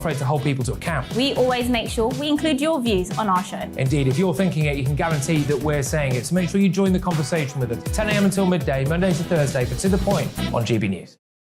afraid to hold people to account. We always make sure we include your views on our show. Indeed, if you're thinking it, you can guarantee that we're saying it. So make sure you join the conversation with us 10 a.m. until midday, Monday to Thursday, but to the point on GB News.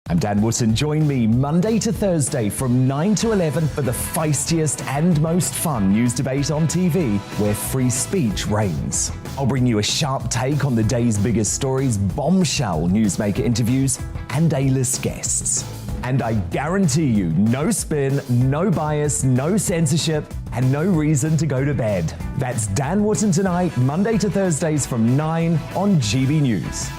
I'm Dan Wootton. Join me Monday to Thursday from 9 to 11 for the feistiest and most fun news debate on TV, where free speech reigns. I'll bring you a sharp take on the day's biggest stories, bombshell newsmaker interviews, and A-list guests. And I guarantee you, no spin, no bias, no censorship, and no reason to go to bed. That's Dan Wootton tonight, Monday to Thursdays from 9 on GB News.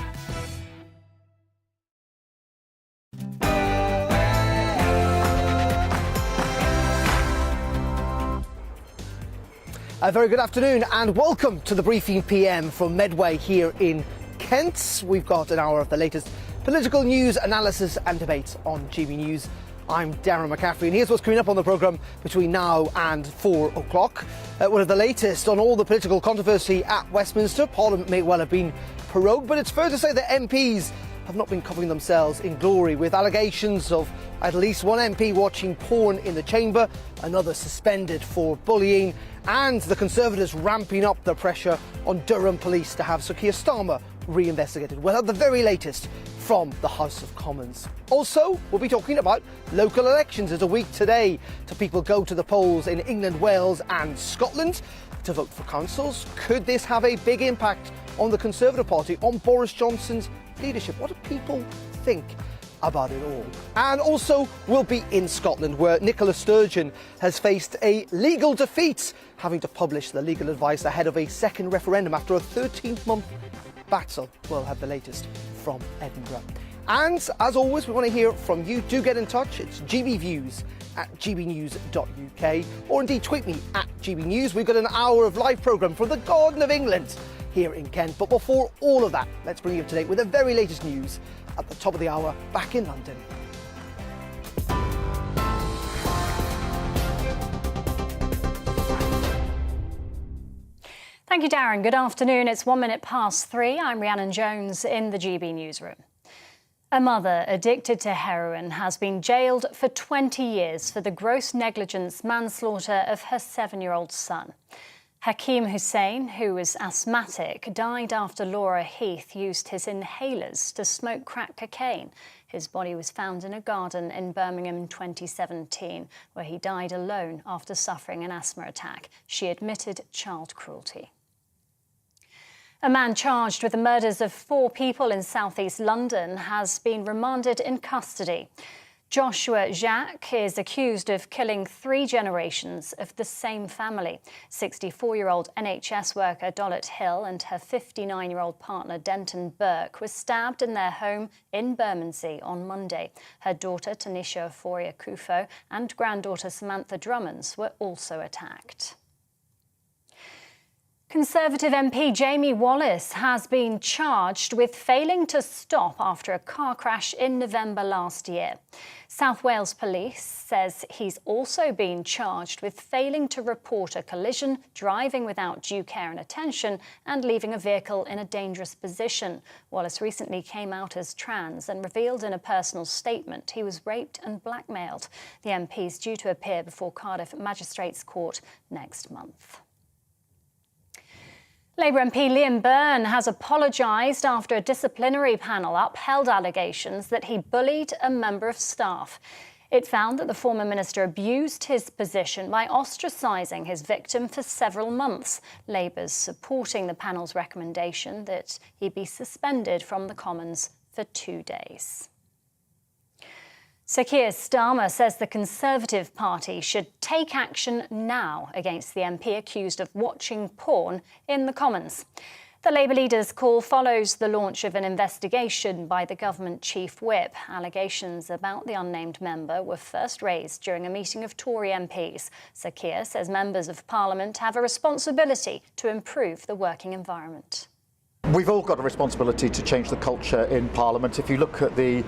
A very good afternoon and welcome to the Briefing PM from Medway here in Kent. We've got an hour of the latest political news, analysis and debate on GB News. I'm Darren McCaffrey and here's what's coming up on the programme between now and 4 o'clock. One of the latest on all the political controversy at Westminster. Parliament may well have been prorogued, but it's fair to say that MPs have not been covering themselves in glory, with allegations of at least one MP watching porn in the chamber, another suspended for bullying, and the Conservatives ramping up the pressure on Durham police to have Sir Keir Starmer reinvestigated. We'll have the very latest from the House of Commons. Also, we'll be talking about local elections. It's a week today to people go to the polls in England, Wales and Scotland to vote for councils. Could this have a big impact on the Conservative Party, on Boris Johnson's leadership? What do people think about it all? And also, we'll be in Scotland, where Nicola Sturgeon has faced a legal defeat, having to publish the legal advice ahead of a second referendum after a 13-month battle. We'll have the latest from Edinburgh. And as always, we want to hear from you. Do get in touch. It's gbviews@gbnews.uk, or indeed tweet me at gbnews. We've got an hour of live programme from the Garden of England here in Kent. But before all of that, let's bring you up to date with the very latest news at the top of the hour back in London. Thank you, Darren. Good afternoon. It's 1 minute past 3. I'm Rhiannon Jones in the GB newsroom. A mother addicted to heroin has been jailed for 20 years for the gross negligence manslaughter of her 7-year-old son. Hakeem Hussein, who was asthmatic, died after Laura Heath used his inhalers to smoke crack cocaine. His body was found in a garden in Birmingham in 2017, where he died alone after suffering an asthma attack. She admitted child cruelty. A man charged with the murders of 4 people in southeast London has been remanded in custody. Joshua Jacques is accused of killing 3 generations of the same family. 64-year-old NHS worker Dollet Hill and her 59-year-old partner Denton Burke were stabbed in their home in Bermondsey on Monday. Her daughter Tanisha Euphoria Kufo and granddaughter Samantha Drummonds were also attacked. Conservative MP Jamie Wallace has been charged with failing to stop after a car crash in November last year. South Wales Police says he's also been charged with failing to report a collision, driving without due care and attention, and leaving a vehicle in a dangerous position. Wallace recently came out as trans and revealed in a personal statement he was raped and blackmailed. The MP is due to appear before Cardiff Magistrates Court next month. Labour MP Liam Byrne has apologised after a disciplinary panel upheld allegations that he bullied a member of staff. It found that the former minister abused his position by ostracising his victim for several months. Labour's supporting the panel's recommendation that he be suspended from the Commons for 2 days. Sir Keir Starmer says the Conservative Party should take action now against the MP accused of watching porn in the Commons. The Labour leader's call follows the launch of an investigation by the government chief whip. Allegations about the unnamed member were first raised during a meeting of Tory MPs. Sir Keir says members of Parliament have a responsibility to improve the working environment. We've all got a responsibility to change the culture in Parliament. If you look at the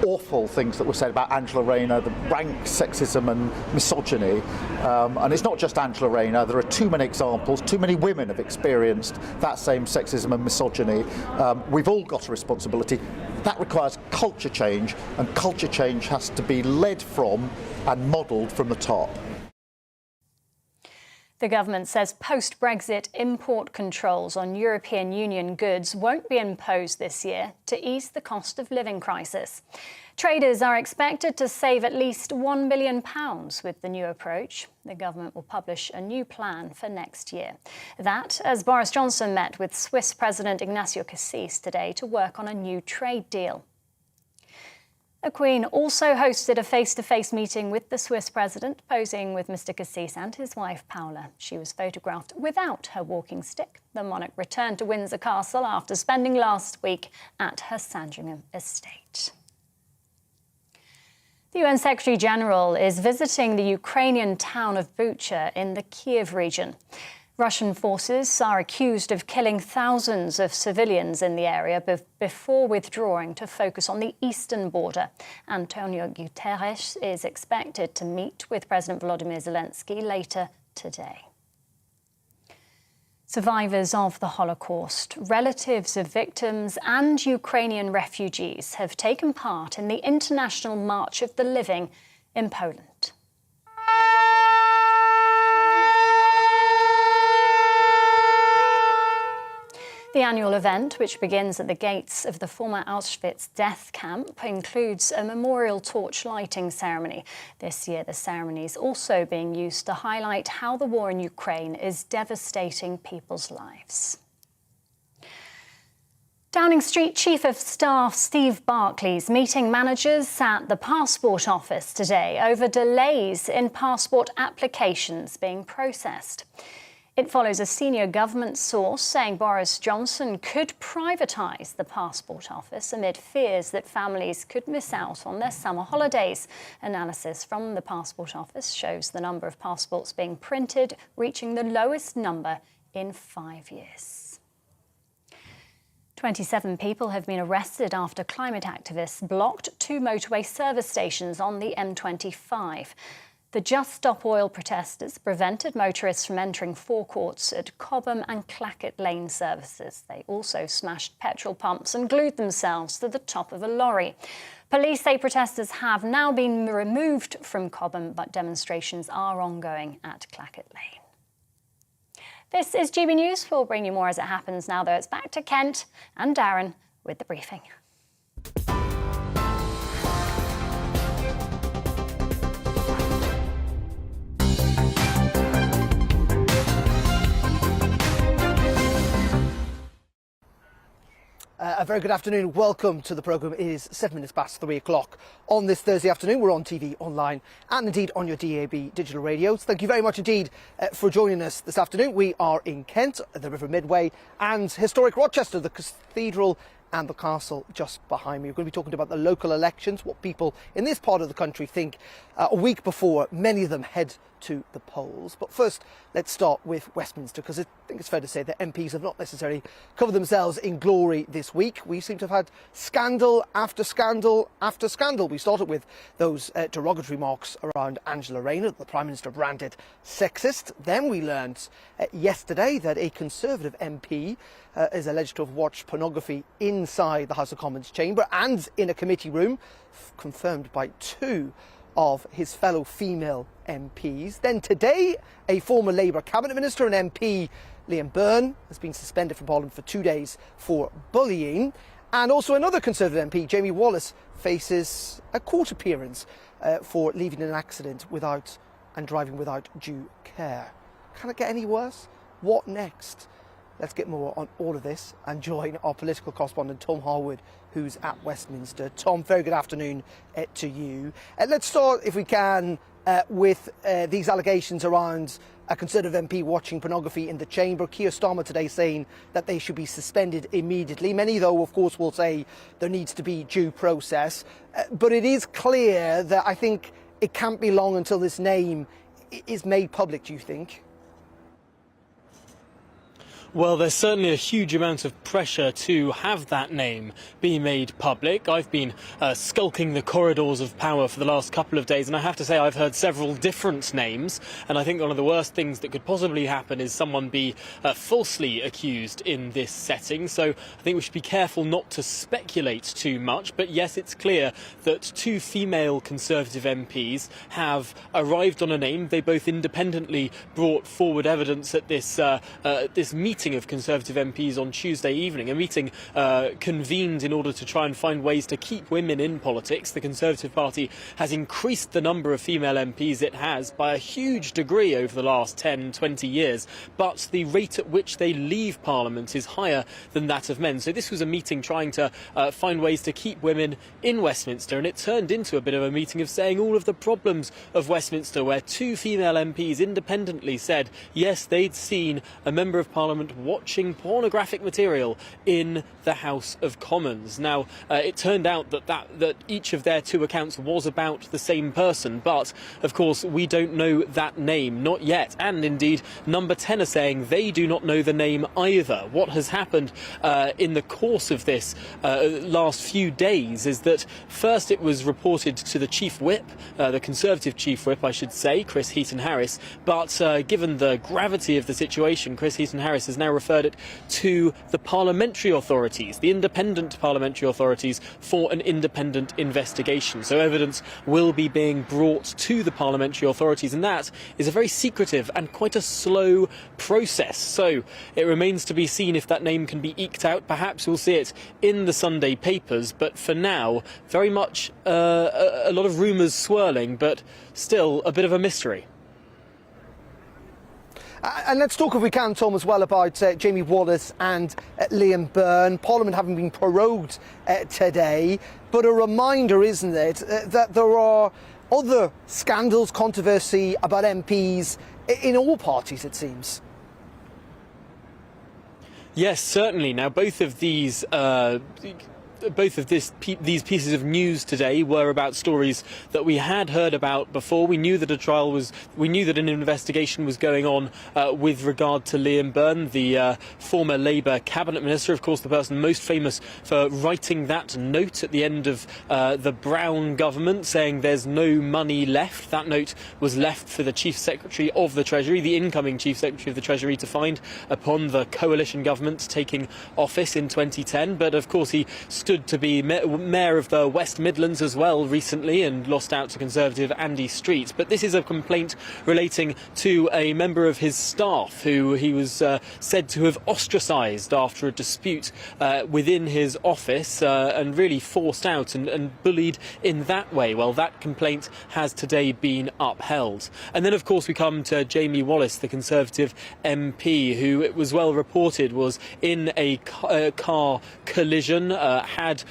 awful things that were said about Angela Rayner, the rank sexism and misogyny, and it's not just Angela Rayner, there are too many examples, too many women have experienced that same sexism and misogyny. We've all got a responsibility. That requires culture change, and culture change has to be led from and modelled from the top. The government says post-Brexit import controls on European Union goods won't be imposed this year to ease the cost of living crisis. Traders are expected to save at least £1 billion with the new approach. The government will publish a new plan for next year. That as Boris Johnson met with Swiss President Ignacio Cassis today to work on a new trade deal. The Queen also hosted a face-to-face meeting with the Swiss president, posing with Mr Cassis and his wife Paula. She was photographed without her walking stick. The monarch returned to Windsor Castle after spending last week at her Sandringham estate. The UN Secretary-General is visiting the Ukrainian town of Bucha in the Kiev region. Russian forces are accused of killing thousands of civilians in the area before withdrawing to focus on the eastern border. Antonio Guterres is expected to meet with President Volodymyr Zelensky later today. Survivors of the Holocaust, relatives of victims and Ukrainian refugees have taken part in the International March of the Living in Poland. The annual event, which begins at the gates of the former Auschwitz death camp, includes a memorial torch lighting ceremony. This year, the ceremony is also being used to highlight how the war in Ukraine is devastating people's lives. Downing Street Chief of Staff Steve Barclay's meeting managers at the Passport Office today over delays in passport applications being processed. It follows a senior government source saying Boris Johnson could privatise the Passport Office amid fears that families could miss out on their summer holidays. Analysis from the Passport Office shows the number of passports being printed reaching the lowest number in 5 years. 27 people have been arrested after climate activists blocked 2 motorway service stations on the M25. The Just Stop Oil protesters prevented motorists from entering forecourts at Cobham and Clackett Lane services. They also smashed petrol pumps and glued themselves to the top of a lorry. Police say protesters have now been removed from Cobham, but demonstrations are ongoing at Clackett Lane. This is GB News. We'll bring you more as it happens now, though. It's back to Kent and Darren with the briefing. A very good afternoon. Welcome to the programme. It is 7 minutes past 3 o'clock on this Thursday afternoon. We're on TV, online and indeed on your DAB digital radios. Thank you very much indeed for joining us this afternoon. We are in Kent, the River Medway and historic Rochester, the cathedral and the castle just behind me. We're going to be talking about the local elections, what people in this part of the country think a week before many of them head to the polls. But first, let's start with Westminster, because I think it's fair to say that MPs have not necessarily covered themselves in glory this week. We seem to have had scandal after scandal after scandal. We started with those derogatory remarks around Angela Rayner, that the Prime Minister branded sexist. Then we learned yesterday that a Conservative MP is alleged to have watched pornography inside the House of Commons chamber and in a committee room, confirmed by 2 of his fellow female MPs. Then today, a former Labour Cabinet Minister and MP, Liam Byrne, has been suspended from Parliament for 2 days for bullying. And also another Conservative MP, Jamie Wallace, faces a court appearance for leaving an accident without and driving without due care. Can it get any worse? What next? Let's get more on all of this and join our political correspondent Tom Harwood, who's at Westminster. Tom, very good afternoon to you. Let's start, if we can, with these allegations around a Conservative MP watching pornography in the chamber. Keir Starmer today saying that they should be suspended immediately. Many, though, of course, will say there needs to be due process. But it is clear that I think it can't be long until this name is made public, do you think? Well, there's certainly a huge amount of pressure to have that name be made public. I've been skulking the corridors of power for the last couple of days, and I have to say I've heard several different names, and I think one of the worst things that could possibly happen is someone be falsely accused in this setting. So I think we should be careful not to speculate too much. But yes, it's clear that two female Conservative MPs have arrived on a name. They both independently brought forward evidence at this meeting of Conservative MPs on Tuesday evening, a meeting convened in order to try and find ways to keep women in politics. The Conservative Party has increased the number of female MPs it has by a huge degree over the last 10-20 years, but the rate at which they leave Parliament is higher than that of men. So this was a meeting trying to find ways to keep women in Westminster, and it turned into a bit of a meeting of saying all of the problems of Westminster, where two female MPs independently said yes, they'd seen a Member of Parliament watching pornographic material in the House of Commons. Now, it turned out that each of their two accounts was about the same person, but of course we don't know that name, not yet. And indeed, Number 10 are saying they do not know the name either. What has happened in the course of this last few days is that first it was reported to the Chief Whip, the Conservative Chief Whip, I should say, Chris Heaton-Harris, but given the gravity of the situation, Chris Heaton-Harris has now referred it to the parliamentary authorities, the independent parliamentary authorities, for an independent investigation. So evidence will be being brought to the parliamentary authorities, and that is a very secretive and quite a slow process. So it remains to be seen if that name can be eked out. Perhaps we'll see it in the Sunday papers, but for now, very much a lot of rumours swirling, but still a bit of a mystery. And let's talk, if we can, Tom, as well about Jamie Wallis and Liam Byrne. Parliament having been prorogued today, but a reminder, isn't it, that there are other scandals, controversy about MPs in all parties, it seems. Yes, certainly. Now, both of these these pieces of news today were about stories that we had heard about before. We knew that we knew that an investigation was going on with regard to Liam Byrne, the former Labour cabinet minister, of course the person most famous for writing that note at the end of the Brown government saying there's no money left. That note was left for the Chief Secretary of the Treasury, the incoming Chief Secretary of the Treasury, to find upon the coalition government taking office in 2010. But of course he stood to be Mayor of the West Midlands as well recently and lost out to Conservative Andy Street. But this is a complaint relating to a member of his staff who he was said to have ostracised after a dispute within his office and really forced out and bullied in that way. Well, that complaint has today been upheld. And then, of course, we come to Jamie Wallis, the Conservative MP, who, it was well reported, was in a car collision, had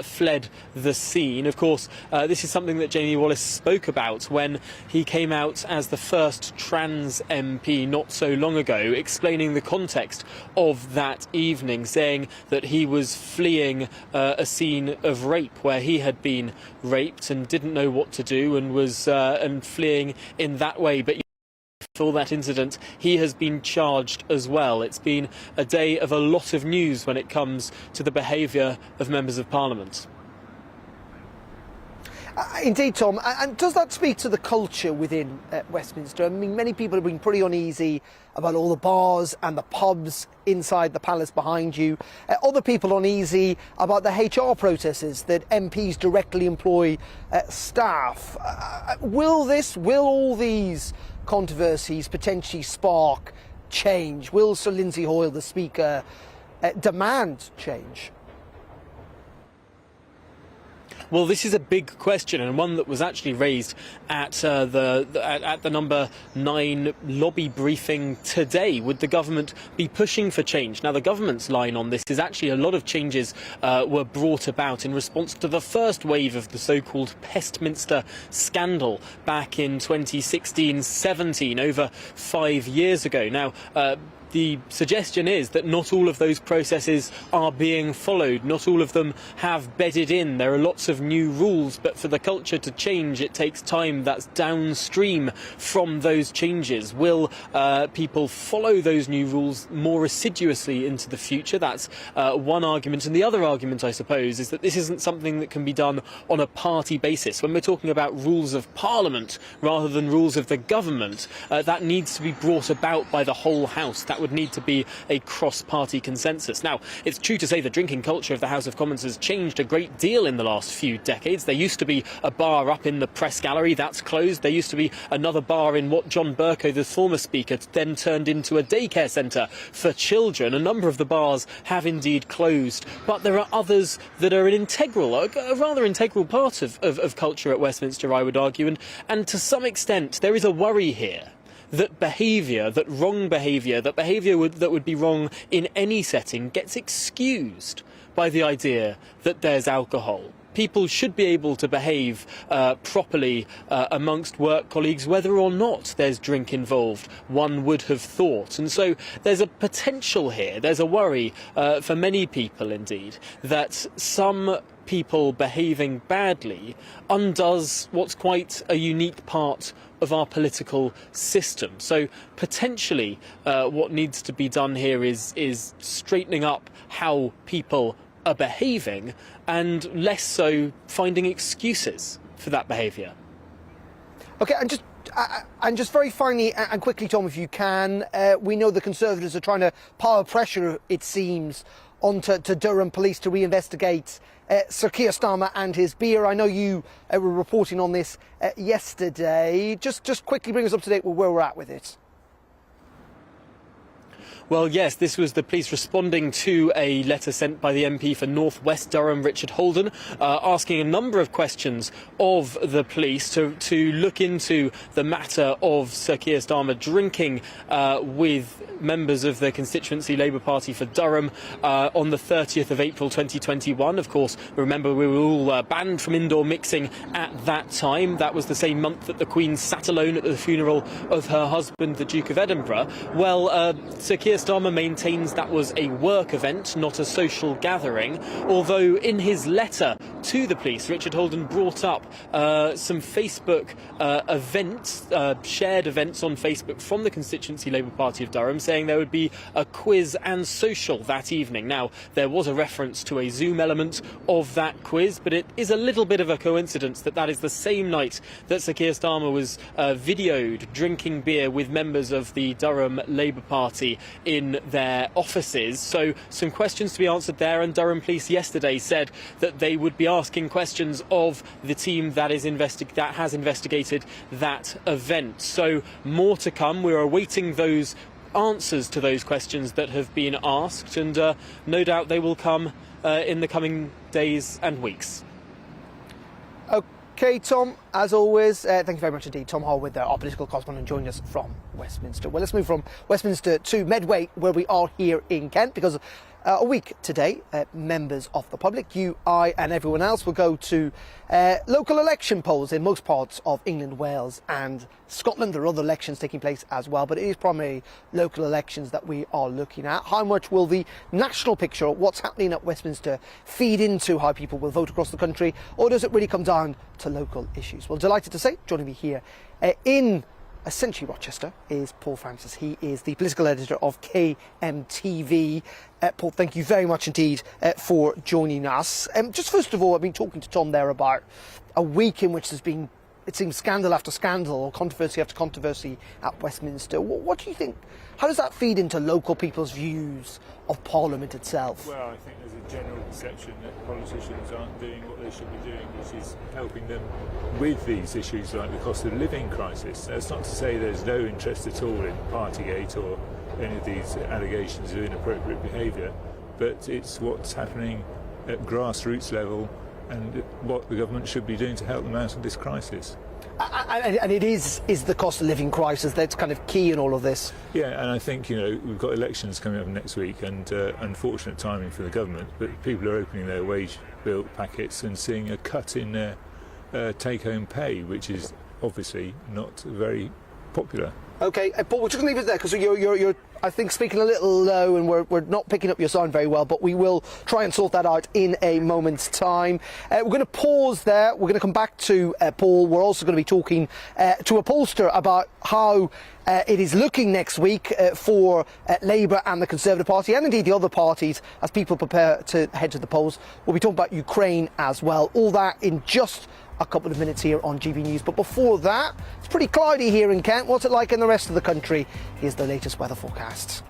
fled the scene. Of course, this is something that Jamie Wallis spoke about when he came out as the first trans MP not so long ago, explaining the context of that evening, saying that he was fleeing a scene of rape where he had been raped and didn't know what to do and was and fleeing in that way. But for that incident, he has been charged as well. It's been a day of a lot of news when it comes to the behaviour of members of Parliament. Indeed, Tom. And does that speak to the culture within Westminster? I mean, many people have been pretty uneasy about all the bars and the pubs inside the palace behind you. Other people uneasy about the HR processes that MPs directly employ staff. Will all these controversies potentially spark change? Will Sir Lindsay Hoyle, the Speaker, demand change? Well, this is a big question, and one that was actually raised at the number 9 lobby briefing today. Would the government be pushing for change? Now, the government's line on this is actually a lot of changes were brought about in response to the first wave of the so-called Westminster scandal back in 2016-17, over 5 years ago. Now, the suggestion is that not all of those processes are being followed. Not all of them have bedded in. There are lots of new rules, but for the culture to change, it takes time. That's downstream from those changes. Will people follow those new rules more assiduously into the future? That's one argument. And the other argument, I suppose, is that this isn't something that can be done on a party basis. When we're talking about rules of Parliament rather than rules of the government, that needs to be brought about by the whole House. That would need to be a cross-party consensus. Now, it's true to say the drinking culture of the House of Commons has changed a great deal in the last few decades. There used to be a bar up in the press gallery. That's closed. There used to be another bar in what John Bercow, the former Speaker, then turned into a daycare centre for children. A number of the bars have indeed closed, but there are others that are a rather integral part of culture at Westminster, I would argue, and to some extent there is a worry here that behaviour, that wrong behaviour, that behaviour that would be wrong in any setting gets excused by the idea that there's alcohol. People should be able to behave properly amongst work colleagues, whether or not there's drink involved, one would have thought. And so there's a potential here, there's a worry for many people indeed, that some people behaving badly undoes what's quite a unique part of our political system. So potentially what needs to be done here is straightening up how people are behaving and less so finding excuses for that behaviour. OK, and just very finally and quickly, Tom, if you can, we know the Conservatives are trying to power pressure, it seems, onto Durham Police to reinvestigate Sir Keir Starmer and his beer. I know you were reporting on this yesterday. Just quickly bring us up to date with where we're at with it. Well, yes, this was the police responding to a letter sent by the MP for North West Durham, Richard Holden, asking a number of questions of the police to look into the matter of Sir Keir Starmer drinking with members of the constituency Labour Party for Durham on the 30th of April 2021. Of course, remember, we were all banned from indoor mixing at that time. That was the same month that the Queen sat alone at the funeral of her husband, the Duke of Edinburgh. Well, Sir Keir Starmer maintains that was a work event, not a social gathering, although in his letter to the police, Richard Holden brought up some Facebook events, shared events on Facebook from the constituency Labour Party of Durham, saying there would be a quiz and social that evening. Now, there was a reference to a Zoom element of that quiz, but it is a little bit of a coincidence that that is the same night that Sir Keir Starmer was videoed drinking beer with members of the Durham Labour Party in their offices. So some questions to be answered there, and Durham Police yesterday said that they would be asking questions of the team that has investigated that event. So more to come. We're awaiting those answers to those questions that have been asked, and no doubt they will come in the coming days and weeks. OK, Tom, as always, thank you very much indeed. Tom Harwood, our political correspondent, joining us from Westminster. Well, let's move from Westminster to Medway, where we are here in Kent, because a week today, members of the public, you, I and everyone else, will go to local election polls in most parts of England, Wales and Scotland. There are other elections taking place as well, but it is primarily local elections that we are looking at. How much will the national picture of what's happening at Westminster feed into how people will vote across the country, or does it really come down to local issues? Well, delighted to say, joining me here in essentially Rochester is Paul Francis. He is the political editor of KMTV. Paul, thank you very much indeed for joining us. Just first of all, I've been talking to Tom there about a week in which there's been, it seems, scandal after scandal or controversy after controversy at Westminster. What do you think? How does that feed into local people's views of Parliament itself? Well, I think there's a general perception that politicians aren't doing what they should be doing, which is helping them with these issues like the cost of living crisis. That's not to say there's no interest at all in Partygate or any of these allegations of inappropriate behaviour, but it's what's happening at grassroots level and what the government should be doing to help them out of this crisis. And it is the cost of living crisis that's kind of key in all of this. Yeah, and I think, you know, we've got elections coming up next week, and unfortunate timing for the government, but people are opening their wage bill packets and seeing a cut in their take-home pay, which is obviously not very popular. OK, Paul, we're just going to leave it there because you're, I think, speaking a little low and we're not picking up your sound very well, but we will try and sort that out in a moment's time. We're going to pause there. We're going to come back to Paul. We're also going to be talking to a pollster about how it is looking next week for Labour and the Conservative Party, and indeed the other parties, as people prepare to head to the polls. We'll be talking about Ukraine as well. All that in just a couple of minutes here on GB News. But before that, it's pretty cloudy here in Kent. What's it like in the rest of the country? Here's the latest weather forecasts.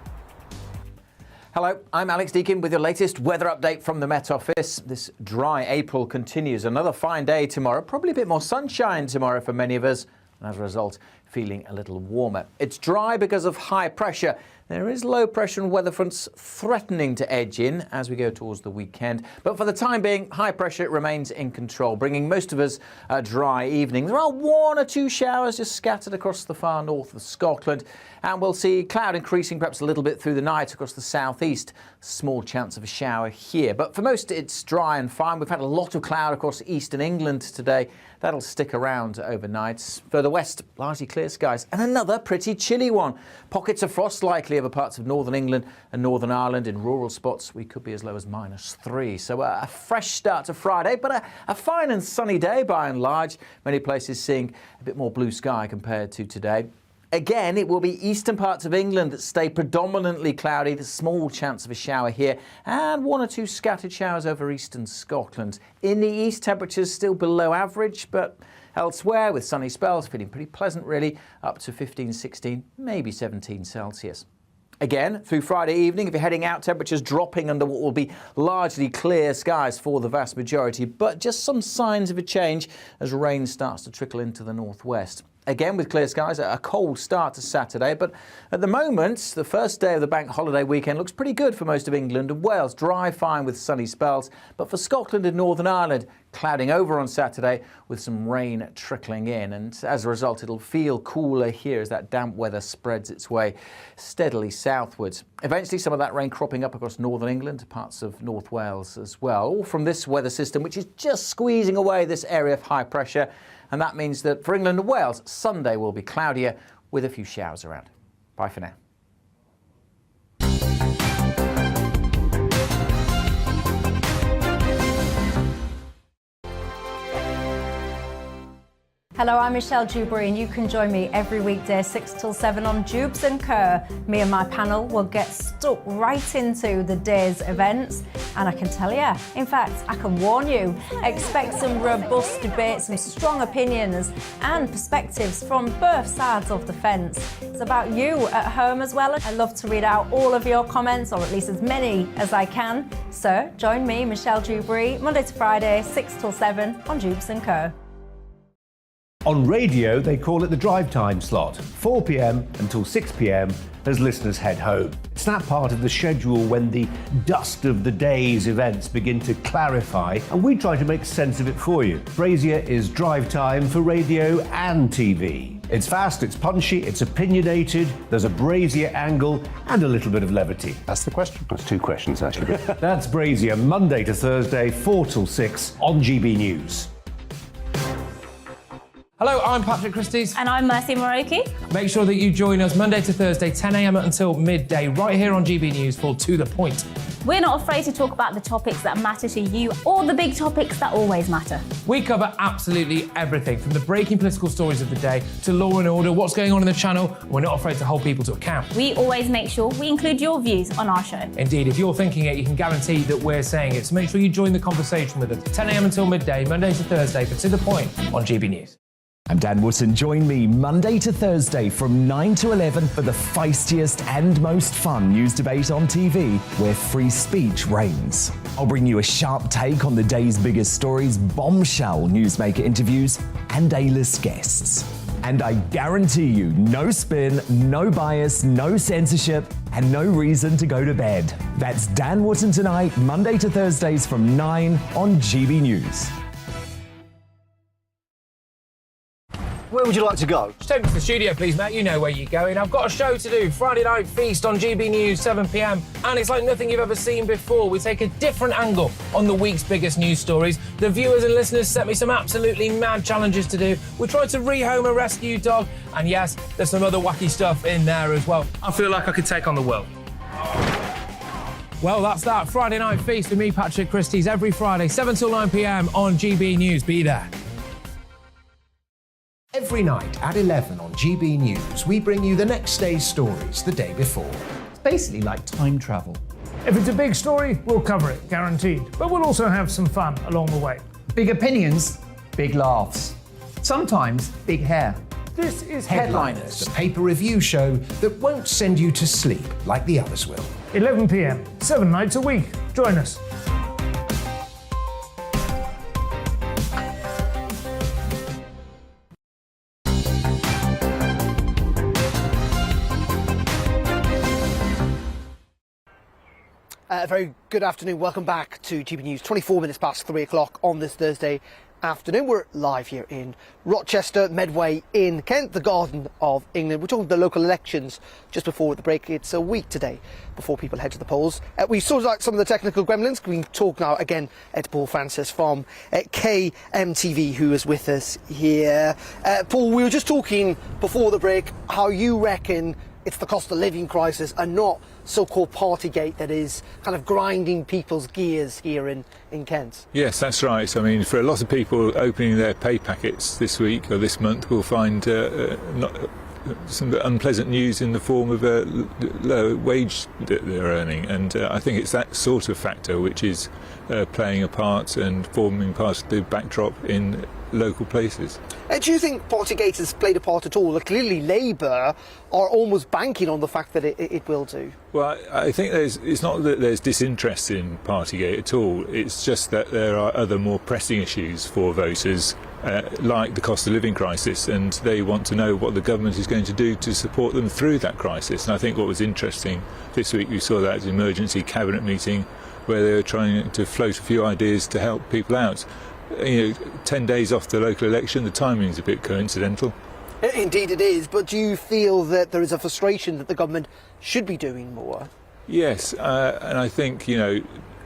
Hello, I'm Alex Deakin with your latest weather update from the Met Office. This dry April continues. Another fine day tomorrow, probably a bit more sunshine tomorrow for many of us, and as a result, feeling a little warmer. It's dry because of high pressure. There is low pressure and weather fronts threatening to edge in as we go towards the weekend. But for the time being, high pressure remains in control, bringing most of us a dry evening. There are one or two showers just scattered across the far north of Scotland. And we'll see cloud increasing perhaps a little bit through the night across the southeast. Small chance of a shower here. But for most, it's dry and fine. We've had a lot of cloud across eastern England today. That'll stick around overnight. Further west, largely clear skies. And another pretty chilly one. Pockets of frost likely over parts of northern England and Northern Ireland. In rural spots, we could be as low as -3. So a fresh start to Friday, but a fine and sunny day by and large. Many places seeing a bit more blue sky compared to today. Again, it will be eastern parts of England that stay predominantly cloudy. There's a small chance of a shower here and one or two scattered showers over eastern Scotland. In the east, temperatures still below average, but elsewhere with sunny spells, feeling pretty pleasant really, up to 15, 16, maybe 17 Celsius. Again, through Friday evening, if you're heading out, temperatures dropping under what will be largely clear skies for the vast majority, but just some signs of a change as rain starts to trickle into the northwest. Again, with clear skies, a cold start to Saturday, but at the moment, the first day of the bank holiday weekend looks pretty good for most of England and Wales. Dry, fine with sunny spells, but for Scotland and Northern Ireland, clouding over on Saturday with some rain trickling in. And as a result, it'll feel cooler here as that damp weather spreads its way steadily southwards. Eventually, some of that rain cropping up across Northern England, parts of North Wales as well, all from this weather system, which is just squeezing away this area of high pressure. And that means that for England and Wales, Sunday will be cloudier with a few showers around. Bye for now. Hello, I'm Michelle Dewberry and you can join me every weekday 6 till 7 on Jubes and Kerr. Me and my panel will get stuck right into the day's events, and I can tell you, in fact, I can warn you, expect some robust debates, some strong opinions and perspectives from both sides of the fence. It's about you at home as well. I love to read out all of your comments, or at least as many as I can. So join me, Michelle Dewberry, Monday to Friday, 6 till 7 on Jubes and Kerr. On radio, they call it the drive time slot, 4 p.m. until 6 p.m. as listeners head home. It's that part of the schedule when the dust of the day's events begin to clarify, and we try to make sense of it for you. Brazier is drive time for radio and TV. It's fast, it's punchy, it's opinionated, there's a Brazier angle and a little bit of levity. That's the question. That's two questions, actually. That's Brazier, Monday to Thursday, 4 till 6 on GB News. Hello, I'm Patrick Christie's. And I'm Mercy Moroki. Make sure that you join us Monday to Thursday, 10 a.m. until midday, right here on GB News for To The Point. We're not afraid to talk about the topics that matter to you or the big topics that always matter. We cover absolutely everything, from the breaking political stories of the day to law and order, what's going on in the channel. We're not afraid to hold people to account. We always make sure we include your views on our show. Indeed, if you're thinking it, you can guarantee that we're saying it. So make sure you join the conversation with us, 10 a.m. until midday, Monday to Thursday, for To The Point on GB News. I'm Dan Wootton. Join me Monday to Thursday from 9 to 11 for the feistiest and most fun news debate on TV, where free speech reigns. I'll bring you a sharp take on the day's biggest stories, bombshell newsmaker interviews, and A-list guests. And I guarantee you, no spin, no bias, no censorship, and no reason to go to bed. That's Dan Wootton Tonight, Monday to Thursdays from 9 on GB News. Where would you like to go? Just take me to the studio, please, mate. You know where you're going. I've got a show to do. Friday Night Feast on GB News, 7 p.m. And it's like nothing you've ever seen before. We take a different angle on the week's biggest news stories. The viewers and listeners set me some absolutely mad challenges to do. We tried to rehome a rescue dog. And yes, there's some other wacky stuff in there as well. I feel like I could take on the world. Well, that's that. Friday Night Feast with me, Patrick Christie's, every Friday, 7 till 9 p.m. on GB News. Be there. Every night at 11 on GB News, we bring you the next day's stories the day before. It's basically like time travel. If it's a big story, we'll cover it, guaranteed. But we'll also have some fun along the way. Big opinions, big laughs. Sometimes big hair. This is Headliners, the paper review show that won't send you to sleep like the others will. 11 p.m, 7 nights a week. Join us. Very good afternoon. Welcome back to GB News. 24 minutes past 3 o'clock on this Thursday afternoon. We're live here in Rochester, Medway in Kent, the Garden of England. We're talking the local elections just before the break. It's a week today before people head to the polls. We sorted out some of the technical gremlins. We talk now again to Paul Francis from KMTV, who is with us here. Paul, we were just talking before the break how you reckon it's the cost of living crisis and not so-called Partygate that is kind of grinding people's gears here in Kent. Yes, that's right. I mean, for a lot of people opening their pay packets this week or this month will find some unpleasant news in the form of a low wage that they're earning, and I think it's that sort of factor which is playing a part and forming part of the backdrop in local places. Do you think Partygate has played a part at all? Clearly Labour are almost banking on the fact that it will do. Well, I think it's not that there's disinterest in Partygate at all. It's just that there are other more pressing issues for voters, like the cost of living crisis, and they want to know what the government is going to do to support them through that crisis. And I think what was interesting this week, we saw that emergency cabinet meeting where they were trying to float a few ideas to help people out. 10 days off the local election, the timing's a bit coincidental. Indeed it is, but do you feel that there is a frustration that the government should be doing more? Yes, and I think,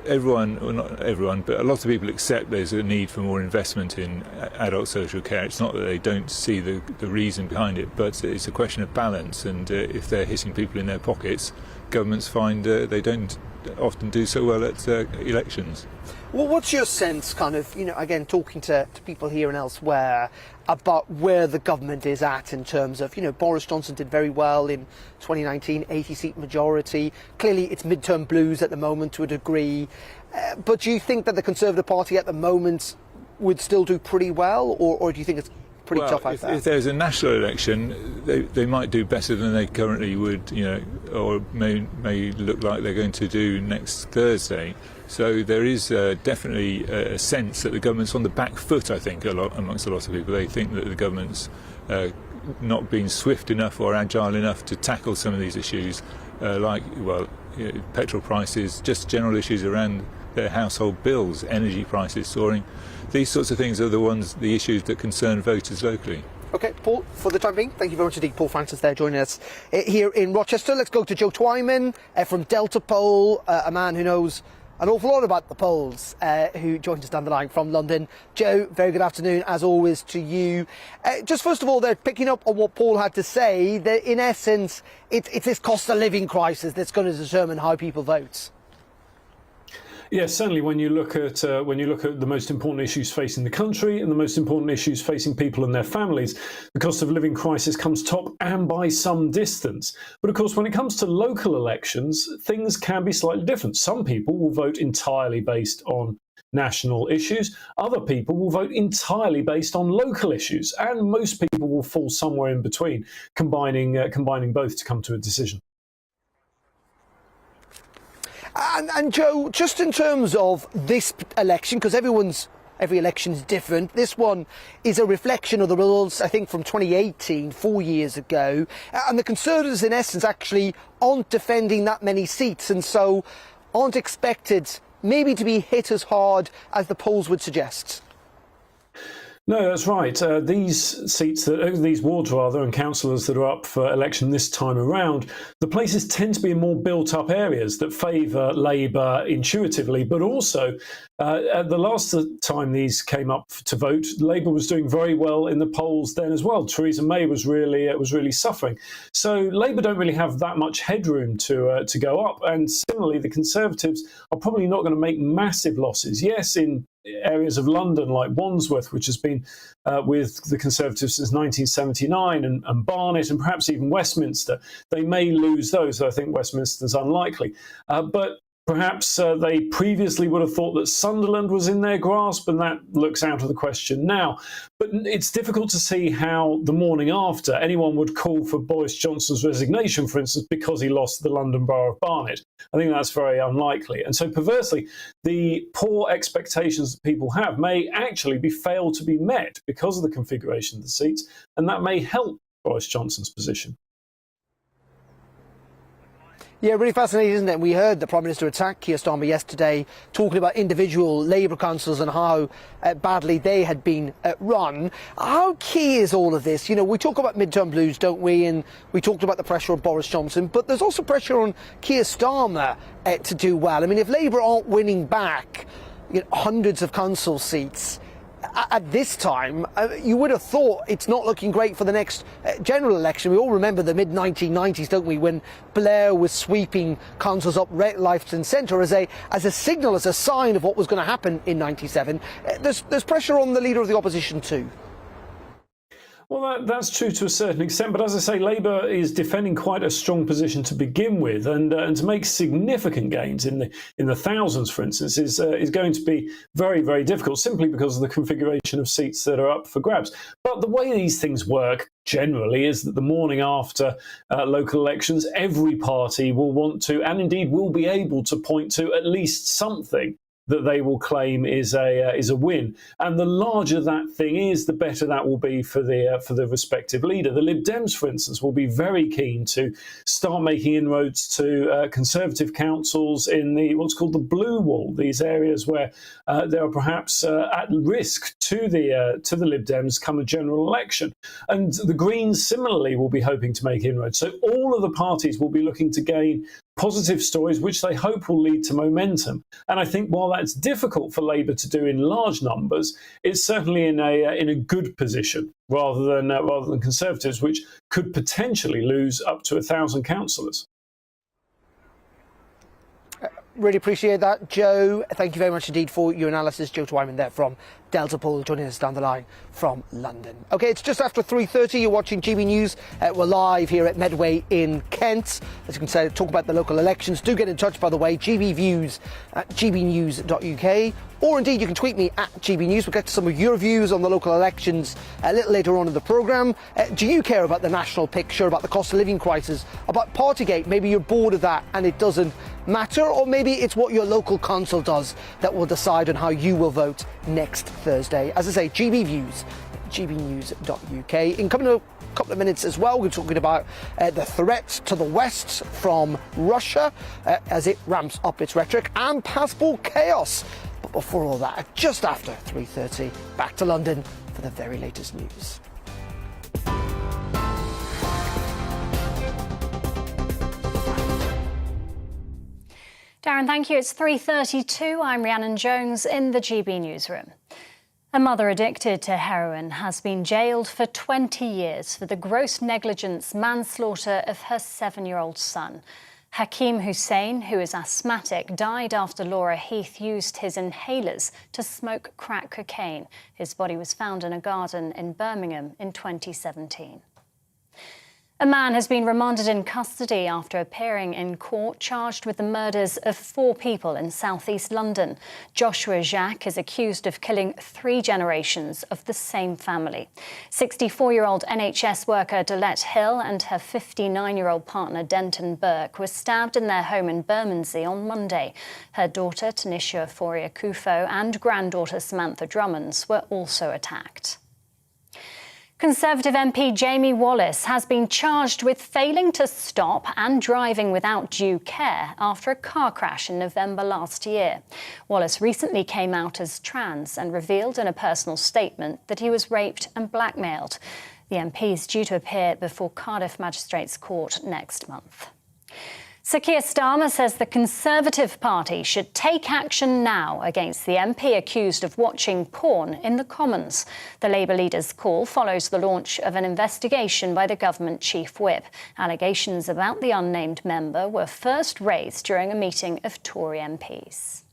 everyone, well not everyone, but a lot of people accept there's a need for more investment in adult social care. It's not that they don't see the reason behind it, but it's a question of balance, and if they're hitting people in their pockets, governments find they don't often do so well at elections. Well, what's your sense, kind of, again, talking to people here and elsewhere, about where the government is at in terms of, Boris Johnson did very well in 2019, 80-seat majority. Clearly, it's midterm blues at the moment to a degree. But do you think that the Conservative Party at the moment would still do pretty well, or do you think it's pretty tough out there? If there's a national election, they might do better than they currently would, or may look like they're going to do next Thursday. So there is definitely a sense that the government's on the back foot, I think, amongst a lot of people. They think that the government's not been swift enough or agile enough to tackle some of these issues, petrol prices, just general issues around their household bills, energy prices soaring. These sorts of things are the issues that concern voters locally. OK, Paul, for the time being, thank you very much indeed. Paul Francis there joining us here in Rochester. Let's go to Joe Twyman from Delta Poll, a man who knows an awful lot about the polls, who joined us down the line from London. Joe, very good afternoon, as always, to you. Just first of all, they're picking up on what Paul had to say, that in essence, it's this cost of living crisis that's going to determine how people vote. Yes, certainly when you look at the most important issues facing the country and the most important issues facing people and their families, the cost of living crisis comes top and by some distance. But of course, when it comes to local elections, things can be slightly different. Some people will vote entirely based on national issues. Other people will vote entirely based on local issues, and most people will fall somewhere in between, combining both to come to a decision. And Joe, just in terms of this election, because every election is different, this one is a reflection of the results, I think, from 2018, 4 years ago. And the Conservatives, in essence, actually aren't defending that many seats, and so aren't expected maybe to be hit as hard as the polls would suggest. No, that's right. These wards rather, and councillors that are up for election this time around, the places tend to be in more built-up areas that favour Labour intuitively, but also at the last time these came up to vote, Labour was doing very well in the polls then as well. Theresa May was really suffering. So Labour don't really have that much headroom to go up, and similarly, the Conservatives are probably not going to make massive losses. Yes, in areas of London like Wandsworth, which has been with the Conservatives since 1979, and Barnet, and perhaps even Westminster, they may lose those. I think Westminster's unlikely. But perhaps they previously would have thought that Sunderland was in their grasp, and that looks out of the question now. But it's difficult to see how the morning after anyone would call for Boris Johnson's resignation, for instance, because he lost the London Borough of Barnet. I think that's very unlikely. And so perversely, the poor expectations that people have may actually be failed to be met because of the configuration of the seats, and that may help Boris Johnson's position. Yeah, really fascinating, isn't it? We heard the Prime Minister attack Keir Starmer yesterday, talking about individual Labour councils and how badly they had been run. How key is all of this? You know, we talk about midterm blues, don't we? And we talked about the pressure on Boris Johnson, but there's also pressure on Keir Starmer to do well. I mean, if Labour aren't winning back hundreds of council seats at this time, you would have thought it's not looking great for the next general election. We all remember the mid-1990s, don't we, when Blair was sweeping councils up left and centre as a signal, as a sign of what was going to happen in '97. There's pressure on the leader of the opposition too. Well, that's true to a certain extent, but as I say, Labour is defending quite a strong position to begin with, and to make significant gains in the thousands, for instance, is going to be very, very difficult, simply because of the configuration of seats that are up for grabs. But the way these things work generally is that the morning after local elections, every party will want to, and indeed will be able to, point to at least something that they will claim is a win, and the larger that thing is, the better that will be for the respective leader. The Lib Dems, for instance, will be very keen to start making inroads to Conservative councils in what's called the Blue Wall, these areas where there are perhaps at risk to the Lib Dems come a general election, and the Greens similarly will be hoping to make inroads. So all of the parties will be looking to gain positive stories, which they hope will lead to momentum. And I think while that's difficult for Labour to do in large numbers, it's certainly in a good position rather than Conservatives, which could potentially lose up to 1,000 councillors. Really appreciate that, Joe. Thank you very much indeed for your analysis. Joe Twyman there from Delta Poll, joining us down the line from London. OK, it's just after 3:30. You're watching GB News. We're live here at Medway in Kent. As you can say, talk about the local elections. Do get in touch, by the way, gbviews at gbnews.uk. Or indeed, you can tweet me at GB News. We'll get to some of your views on the local elections a little later on in the programme. Do you care about the national picture, about the cost of living crisis, about Partygate? Maybe you're bored of that and it doesn't matter, or maybe it's what your local council does that will decide on how you will vote next Thursday. As I say, GB Views, gbnews.uk. In coming a couple of minutes as well, we're talking about the threat to the West from Russia as it ramps up its rhetoric, and passport chaos. But before all that, just after 3:30, back to London for the very latest news. Darren, thank you. It's 3:32. I'm Rhiannon Jones in the GB newsroom. A mother addicted to heroin has been jailed for 20 years for the gross negligence manslaughter of her 7-year-old son. Hakeem Hussein, who is asthmatic, died after Laura Heath used his inhalers to smoke crack cocaine. His body was found in a garden in Birmingham in 2017. A man has been remanded in custody after appearing in court charged with the murders of 4 people in southeast London. Joshua Jacques is accused of killing 3 generations of the same family. 64-year-old NHS worker Dolette Hill and her 59-year-old partner Denton Burke were stabbed in their home in Bermondsey on Monday. Her daughter Tanisha Foria-Kufo and granddaughter Samantha Drummonds were also attacked. Conservative MP Jamie Wallace has been charged with failing to stop and driving without due care after a car crash in November last year. Wallace recently came out as trans and revealed in a personal statement that he was raped and blackmailed. The MP is due to appear before Cardiff Magistrates Court next month. Sir Keir Starmer says the Conservative Party should take action now against the MP accused of watching porn in the Commons. The Labour leader's call follows the launch of an investigation by the government chief whip. Allegations about the unnamed member were first raised during a meeting of Tory MPs.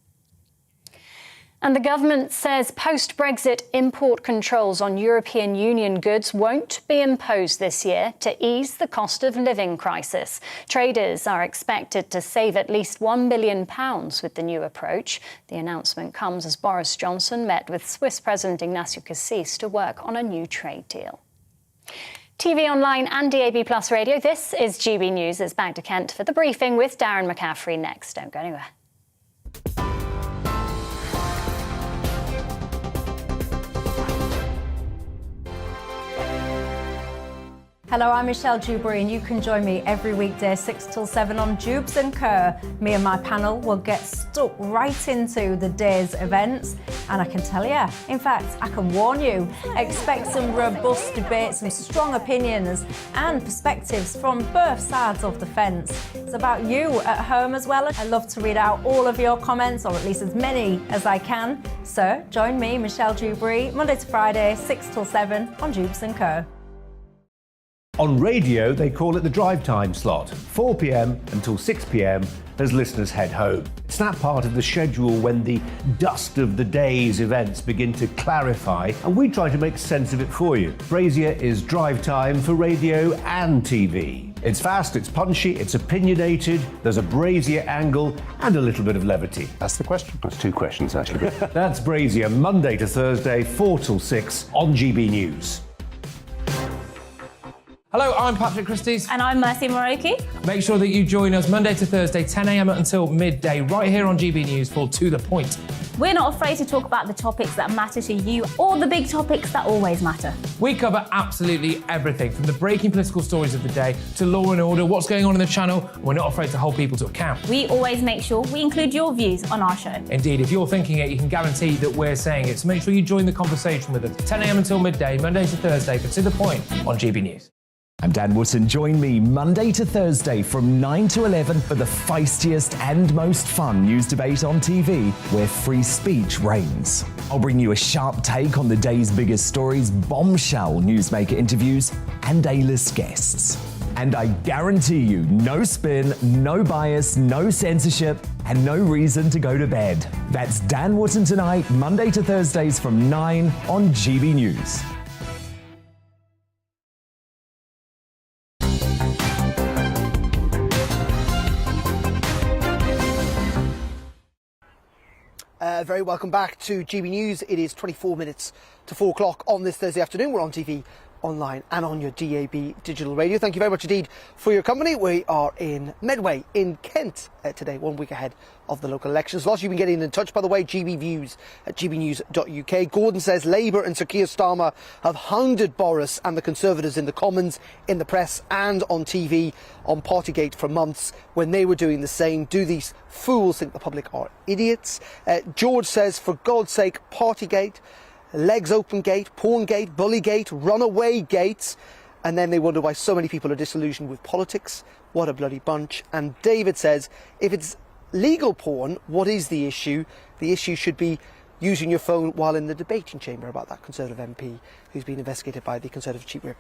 And the government says post-Brexit import controls on European Union goods won't be imposed this year to ease the cost of living crisis. Traders are expected to save at least £1 billion with the new approach. The announcement comes as Boris Johnson met with Swiss President Ignacio Cassis to work on a new trade deal. TV online and DAB Plus radio, this is GB News. It's back to Kent for the briefing with Darren McCaffrey next. Don't go anywhere. Hello, I'm Michelle Dewberry and you can join me every weekday 6 till 7 on Jubes and Kerr. Me and my panel will get stuck right into the day's events and I can tell you, in fact, I can warn you, expect some robust debates, some strong opinions and perspectives from both sides of the fence. It's about you at home as well. I love to read out all of your comments, or at least as many as I can. So join me, Michelle Dewberry, Monday to Friday, 6 till 7 on Jubes and Kerr. On radio, they call it the drive time slot, 4 p.m. until 6 p.m. as listeners head home. It's that part of the schedule when the dust of the day's events begin to clarify, and we try to make sense of it for you. Brazier is drive time for radio and TV. It's fast, it's punchy, it's opinionated, there's a Brazier angle and a little bit of levity. That's the question. That's two questions, actually. That's Brazier, Monday to Thursday, 4 till 6 on GB News. Hello, I'm Patrick Christie's. And I'm Mercy Moroki. Make sure that you join us Monday to Thursday, 10 a.m. until midday, right here on GB News for To The Point. We're not afraid to talk about the topics that matter to you or the big topics that always matter. We cover absolutely everything, from the breaking political stories of the day to law and order, what's going on in the channel. We're not afraid to hold people to account. We always make sure we include your views on our show. Indeed, if you're thinking it, you can guarantee that we're saying it. So make sure you join the conversation with us, 10 a.m. until midday, Monday to Thursday for To The Point on GB News. I'm Dan Wootton. Join me Monday to Thursday from 9 to 11 for the feistiest and most fun news debate on TV, where free speech reigns. I'll bring you a sharp take on the day's biggest stories, bombshell newsmaker interviews, and A-list guests. And I guarantee you, no spin, no bias, no censorship, and no reason to go to bed. That's Dan Wootton tonight, Monday to Thursdays from 9 on GB News. Very welcome back to GB News. It is 24 minutes to 4 o'clock on this Thursday afternoon. We're on TV, online and on your DAB digital radio. Thank you very much indeed for your company. We are in Medway in Kent today, 1 week ahead of the local elections. Lots of you have been getting in touch, by the way. GB Views at gbnews.uk. Gordon says Labour and Sir Keir Starmer have hounded Boris and the Conservatives in the Commons, in the press and on TV on Partygate for months when they were doing the same. Do these fools think the public are idiots? George says, for God's sake, Partygate, Legs Open Gate, Porn Gate, Bully Gate, Runaway Gates. And then they wonder why so many people are disillusioned with politics. What a bloody bunch. And David says, if it's legal porn, what is the issue? The issue should be using your phone while in the debating chamber. About that Conservative MP who's been investigated by the Conservative Chief Whip.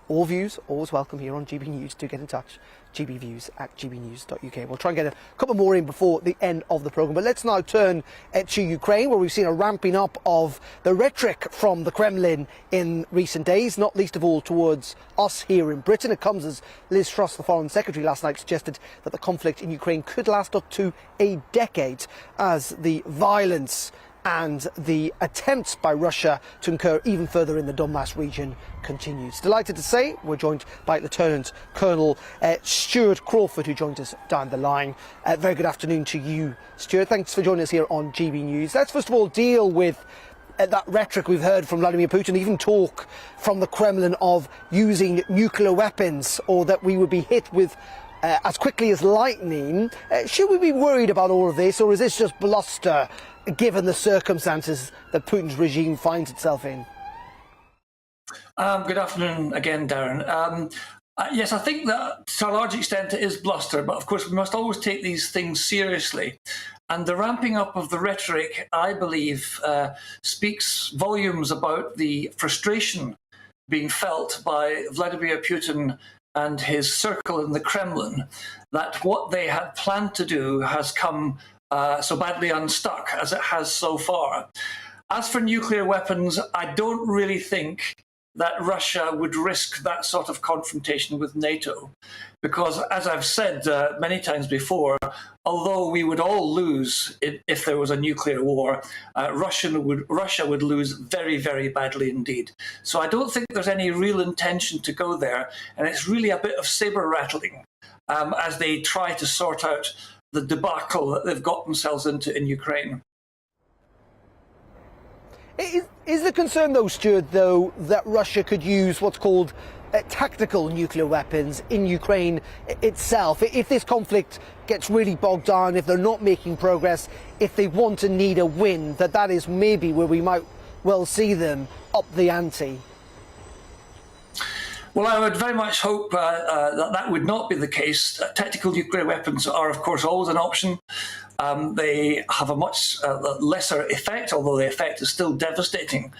All views, always welcome here on GB News. Do get in touch. gbviews at gbnews.uk. We'll try and get a couple more in before the end of the programme. But let's now turn to Ukraine, where we've seen a ramping up of the rhetoric from the Kremlin in recent days, not least of all towards us here in Britain. It comes as Liz Truss, the Foreign Secretary, last night suggested that the conflict in Ukraine could last up to a decade as the violence and the attempts by Russia to incur even further in the Donbass region continues. Delighted to say we're joined by Lieutenant Colonel Stuart Crawford, who joined us down the line. Very good afternoon to you, Stuart. Thanks for joining us here on GB News. Let's first of all deal with that rhetoric we've heard from Vladimir Putin, even talk from the Kremlin of using nuclear weapons, or that we would be hit with as quickly as lightning. Should we be worried about all of this, or is this just bluster given the circumstances that Putin's regime finds itself in? Good afternoon again, Darren. Yes, I think that to a large extent it is bluster, but of course we must always take these things seriously. And the ramping up of the rhetoric, I believe, speaks volumes about the frustration being felt by Vladimir Putin and his circle in the Kremlin, that what they had planned to do has come so badly unstuck as it has so far. As for nuclear weapons, I don't really think that Russia would risk that sort of confrontation with NATO, because, as I've said many times before, although we would all lose if there was a nuclear war, Russia would lose very, very badly indeed. So I don't think there's any real intention to go there, and it's really a bit of saber rattling as they try to sort out the debacle that they've got themselves into in Ukraine. Is the concern, though, Stuart, though, that Russia could use what's called tactical nuclear weapons in Ukraine itself? If this conflict gets really bogged down, if they're not making progress, if they want to need a win, that is maybe where we might well see them up the ante? Well, I would very much hope that would not be the case. Tactical nuclear weapons are, of course, always an option. They have a much lesser effect, although the effect is still devastating,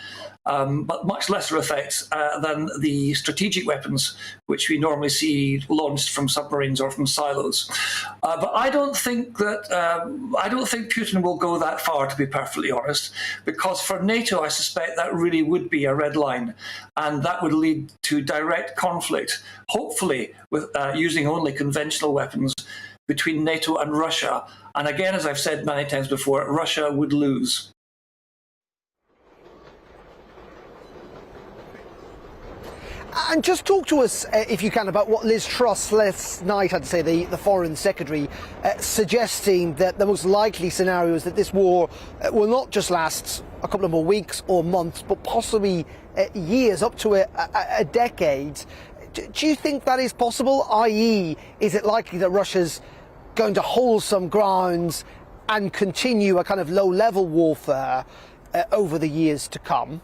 but much lesser effect than the strategic weapons which we normally see launched from submarines or from silos. But I don't think Putin will go that far, to be perfectly honest, because for NATO, I suspect that really would be a red line, and that would lead to direct conflict, hopefully with using only conventional weapons between NATO and Russia. And again, as I've said many times before, Russia would lose. And just talk to us, if you can, about what Liz Truss last night had to say, the Foreign Secretary, suggesting that the most likely scenario is that this war will not just last a couple of more weeks or months, but possibly years, up to a decade. Do you think that is possible? i.e., is it likely that Russia's going to hold some ground and continue a kind of low-level warfare over the years to come?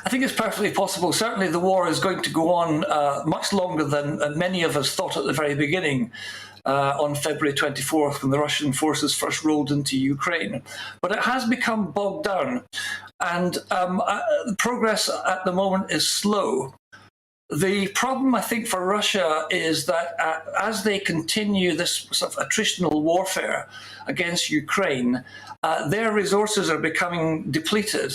I think it's perfectly possible. Certainly the war is going to go on much longer than many of us thought at the very beginning, on February 24th, when the Russian forces first rolled into Ukraine. But it has become bogged down, and the progress at the moment is slow. The problem, I think, for Russia is that as they continue this sort of attritional warfare against Ukraine, their resources are becoming depleted,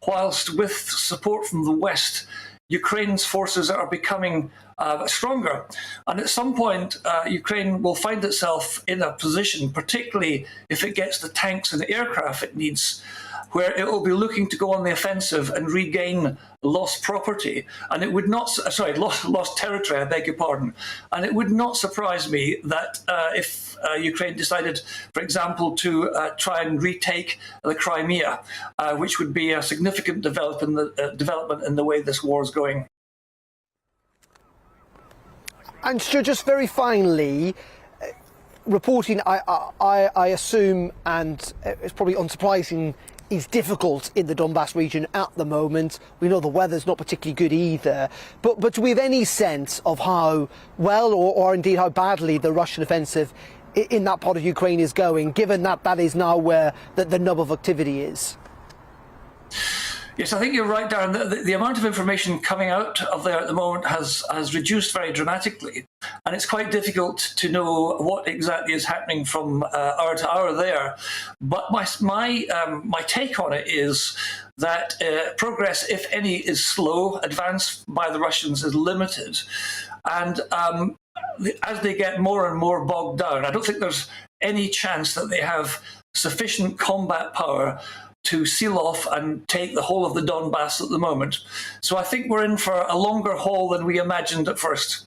whilst with support from the West, Ukraine's forces are becoming stronger. And at some point, Ukraine will find itself in a position, particularly if it gets the tanks and the aircraft it needs, where it will be looking to go on the offensive and regain lost property. And it would not, lost territory, I beg your pardon. And it would not surprise me that if Ukraine decided, for example, to try and retake the Crimea, which would be a significant development in the way this war is going. And Stuart, just very finally, reporting, I assume, and it's probably unsurprising, is difficult in the Donbass region at the moment. We know the weather's not particularly good either. But do we have any sense of how well or indeed how badly the Russian offensive in that part of Ukraine is going, given that that is now where the nub of activity is? Yes, I think you're right, Darren. The amount of information coming out of there at the moment has reduced very dramatically, and it's quite difficult to know what exactly is happening from hour to hour there. But my take on it is that progress, if any, is slow. Advance by the Russians is limited, and as they get more and more bogged down, I don't think there's any chance that they have sufficient combat power to seal off and take the whole of the Donbass at the moment. So I think we're in for a longer haul than we imagined at first.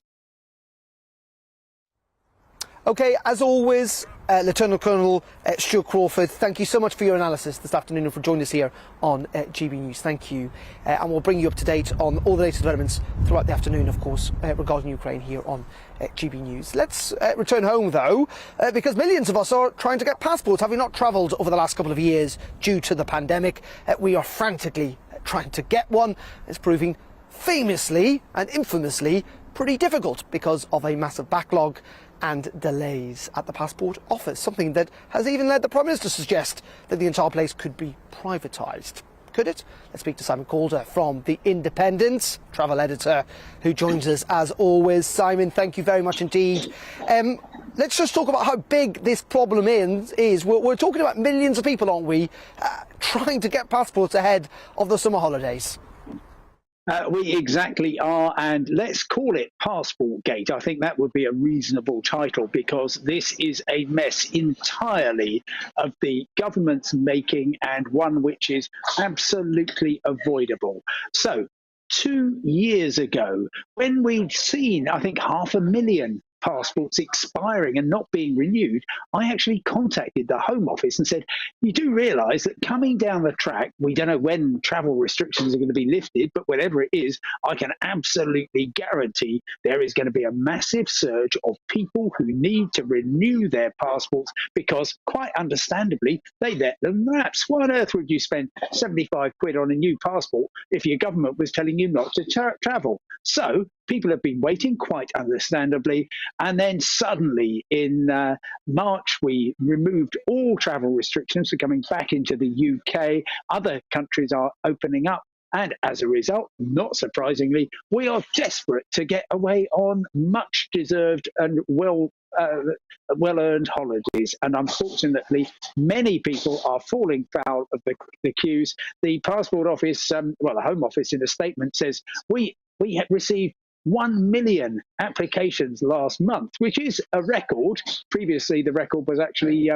OK, as always, Lieutenant Colonel Stuart Crawford, thank you so much for your analysis this afternoon and for joining us here on GB News. Thank you. And we'll bring you up to date on all the latest developments throughout the afternoon, of course, regarding Ukraine here on GB News. Let's return home, though, because millions of us are trying to get passports, having not travelled over the last couple of years due to the pandemic. We are frantically trying to get one. It's proving famously and infamously pretty difficult because of a massive backlog and delays at the passport office, something that has even led the Prime Minister to suggest that the entire place could be privatised. Could it? Let's speak to Simon Calder from The Independent, travel editor, who joins us as always. Simon, thank you very much indeed. Let's just talk about how big this problem is. We're talking about millions of people, aren't we, trying to get passports ahead of the summer holidays. We exactly are, and let's call it Passport Gate. I think that would be a reasonable title, because this is a mess entirely of the government's making, and one which is absolutely avoidable. So, 2 years ago, when we'd seen, I think, 500,000 passports expiring and not being renewed, I actually contacted the Home Office and said, you do realise that coming down the track, we don't know when travel restrictions are going to be lifted, but whenever it is, I can absolutely guarantee there is going to be a massive surge of people who need to renew their passports because, quite understandably, they let them lapse. Why on earth would you spend 75 quid on a new passport if your government was telling you not to travel? So people have been waiting, quite understandably. And then suddenly in March, we removed all travel restrictions for coming back into the UK. Other countries are opening up. And as a result, not surprisingly, we are desperate to get away on much deserved and well-earned holidays. And unfortunately, many people are falling foul of the queues. The Passport Office, the Home Office in a statement says, we have received 1 million applications last month, which is a record. Previously, the record was actually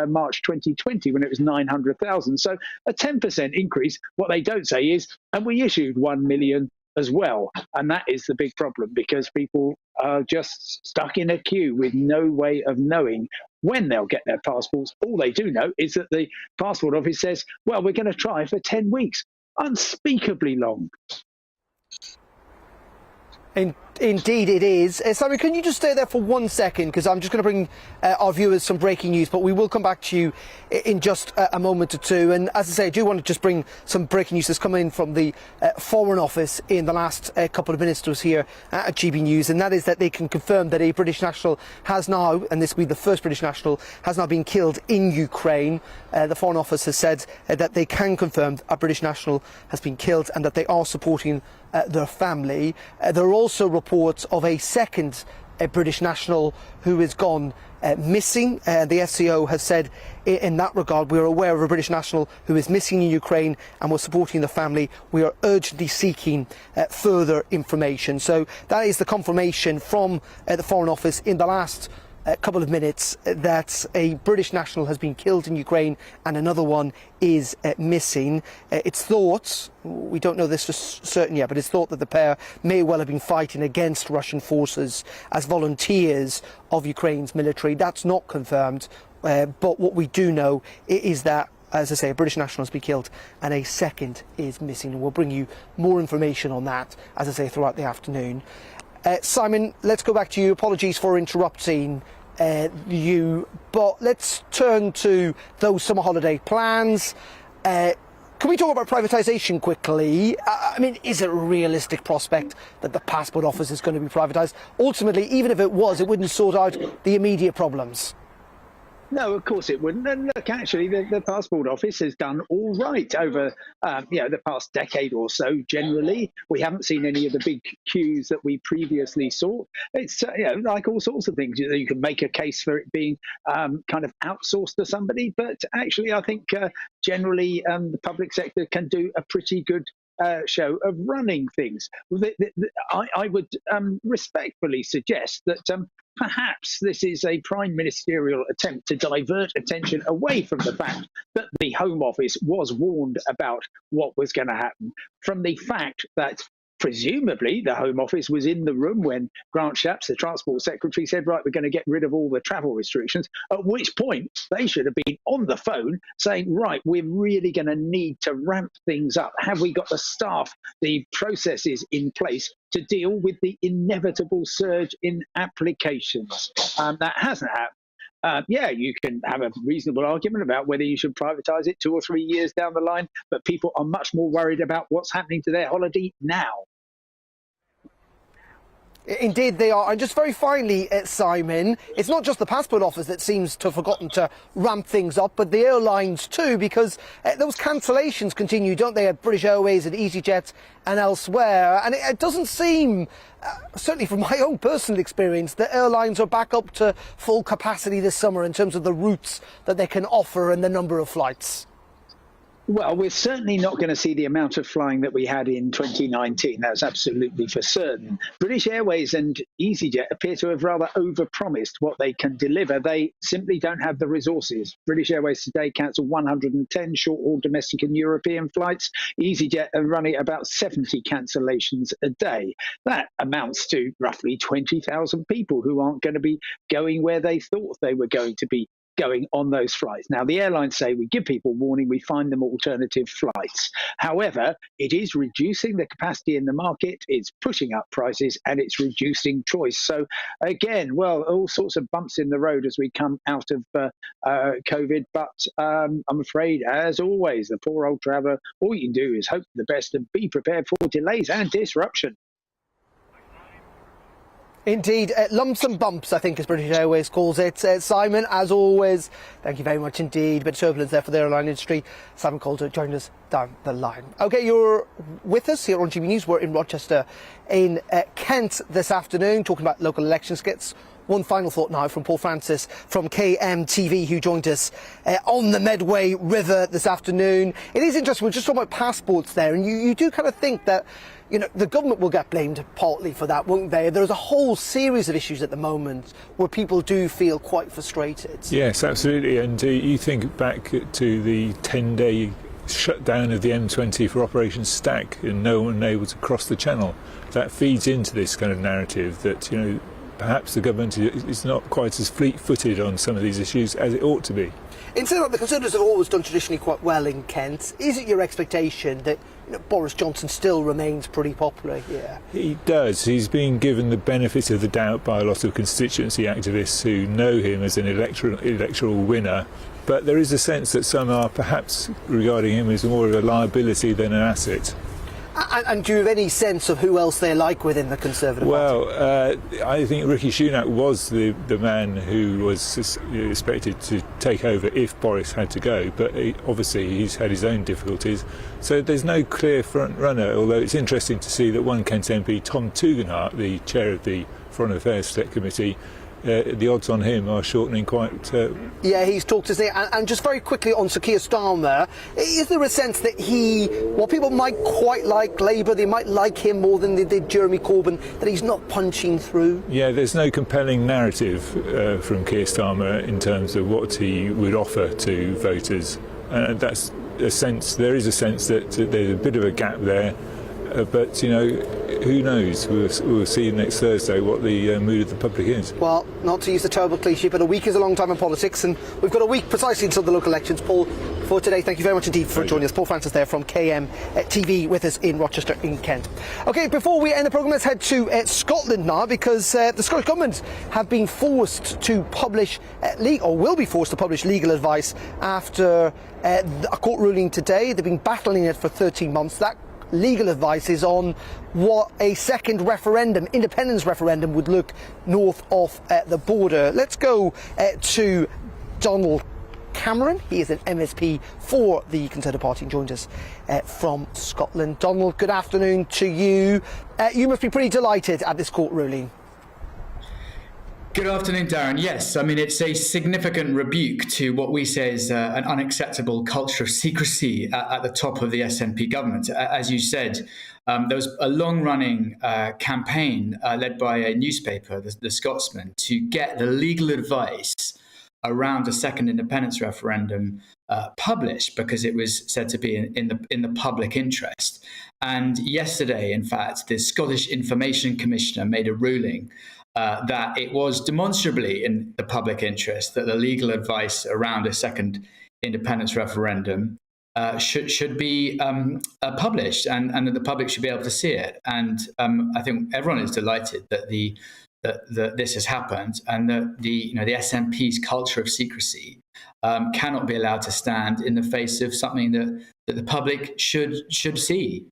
March 2020, when it was 900,000. So a 10% increase. What they don't say is, and we issued 1 million as well. And that is the big problem, because people are just stuck in a queue with no way of knowing when they'll get their passports. All they do know is that the Passport Office says, well, we're going to try for 10 weeks. Unspeakably long. Indeed it is. Simon, can you just stay there for 1 second, because I'm just going to bring our viewers some breaking news, but we will come back to you in just a moment or two. And as I say, I do want to just bring some breaking news that's come in from the Foreign Office in the last couple of minutes to us here at GB News, and that is that they can confirm that a British national has now, and this will be the first British national, has now been killed in Ukraine. The Foreign Office has said that they can confirm a British national has been killed and that they are supporting their family. There are also reports of a second British national who has gone missing. The SCO has said in that regard, we are aware of a British national who is missing in Ukraine and we're supporting the family. We are urgently seeking further information. So that is the confirmation from the Foreign Office in the last couple of minutes that a British national has been killed in Ukraine and another one is missing. It's thought, we don't know this for certain yet, but it's thought that the pair may well have been fighting against Russian forces as volunteers of Ukraine's military. That's not confirmed, but what we do know is that, as I say, a British national has been killed and a second is missing. And we'll bring you more information on that, as I say, throughout the afternoon. Simon, let's go back to you. Apologies for interrupting you, but let's turn to those summer holiday plans. Can we talk about privatisation quickly? I mean, is it a realistic prospect that the Passport Office is going to be privatised? Ultimately, even if it was, it wouldn't sort out the immediate problems. No, of course it wouldn't. And look, actually, the Passport Office has done all right over the past decade or so. Generally, we haven't seen any of the big queues that we previously saw. It's like all sorts of things. You can make a case for it being kind of outsourced to somebody, but actually, I think generally the public sector can do a pretty good show of running things. I would respectfully suggest that perhaps this is a prime ministerial attempt to divert attention away from the fact that the Home Office was warned about what was going to happen, from the fact that Presumably, the Home Office was in the room when Grant Shapps, the Transport Secretary, said, right, we're going to get rid of all the travel restrictions, at which point they should have been on the phone saying, right, we're really going to need to ramp things up. Have we got the staff, the processes in place to deal with the inevitable surge in applications? That hasn't happened. Yeah, you can have a reasonable argument about whether you should privatise it 2 or 3 years down the line, but people are much more worried about what's happening to their holiday now. Indeed they are. And just very finally, Simon, it's not just the Passport Office that seems to have forgotten to ramp things up, but the airlines too, because those cancellations continue, don't they, at British Airways and EasyJet and elsewhere. And it doesn't seem, certainly from my own personal experience, that airlines are back up to full capacity this summer in terms of the routes that they can offer and the number of flights. Well, we're certainly not going to see the amount of flying that we had in 2019. That's absolutely for certain. British Airways and EasyJet appear to have rather overpromised what they can deliver. They simply don't have the resources. British Airways today cancelled 110 short-haul domestic and European flights. EasyJet are running about 70 cancellations a day. That amounts to roughly 20,000 people who aren't going to be going where they thought they were going to be going on those flights. Now, the airlines say we give people warning, we find them alternative flights. However, it is reducing the capacity in the market, it's pushing up prices, and it's reducing choice. So again, well, all sorts of bumps in the road as we come out of COVID. But I'm afraid, as always, the poor old traveller, all you can do is hope for the best and be prepared for delays and disruption. Indeed, lumps and bumps, I think, as British Airways calls it. Simon, as always, thank you very much indeed. Bit of turbulence there for the airline industry. Simon Coulter joined us down the line. OK, you're with us here on GB News. We're in Rochester in Kent this afternoon, talking about local election skits. One final thought now from Paul Francis from KMTV, who joined us on the Medway River this afternoon. It is interesting, we're just talking about passports there, and you do kind of think that, you know, the government will get blamed partly for that, won't they? There's a whole series of issues at the moment where people do feel quite frustrated. Yes, absolutely. And you think back to the 10-day shutdown of the M20 for Operation Stack and no one able to cross the channel. That feeds into this kind of narrative that, you know, perhaps the government is not quite as fleet-footed on some of these issues as it ought to be. In saying that, the Conservatives have always done traditionally quite well in Kent. Is it your expectation that, you know, Boris Johnson still remains pretty popular here? He does. He's been given the benefit of the doubt by a lot of constituency activists who know him as an electoral winner. But there is a sense that some are perhaps regarding him as more of a liability than an asset. And do you have any sense of who else they like within the Conservative Party? I think Rishi Sunak was the man who was expected to take over if Boris had to go, but obviously he's had his own difficulties. So there's no clear front runner, although it's interesting to see that one Kent MP, Tom Tugendhat, the chair of the Foreign Affairs Select Committee, the odds on him are shortening quite... Yeah, he's talked to say, and just very quickly on Sir Keir Starmer, is there a sense that while people might quite like Labour, they might like him more than they did Jeremy Corbyn, that he's not punching through? Yeah, there's no compelling narrative from Keir Starmer in terms of what he would offer to voters. That's a sense, there is a sense that there's a bit of a gap there, but, you know, who knows? We'll see next Thursday what the mood of the public is. Well, not to use the terrible cliche, but a week is a long time in politics, and we've got a week precisely until the local elections. Paul, for today, thank you very much indeed for joining us. Paul Francis there from KMTV with us in Rochester in Kent. OK, before we end the programme, let's head to Scotland now, because the Scottish Government have been forced to publish, or will be forced to publish legal advice after a court ruling today. They've been battling it for 13 months. That legal advice is on what a second referendum, independence referendum, would look north of the border. Let's go to Donald Cameron. He is an MSP for the Conservative Party and joined us from Scotland. Donald, good afternoon to you. You must be pretty delighted at this court ruling. Good afternoon, Darren. Yes, I mean, it's a significant rebuke to what we say is an unacceptable culture of secrecy at the top of the SNP government. As you said, there was a long-running campaign led by a newspaper, the Scotsman, to get the legal advice around a second independence referendum published because it was said to be in the public interest. And yesterday, in fact, the Scottish Information Commissioner made a ruling that it was demonstrably in the public interest that the legal advice around a second independence referendum should be published, and that the public should be able to see it. And I think everyone is delighted that that this has happened, and that the SNP's culture of secrecy cannot be allowed to stand in the face of something that the public should see.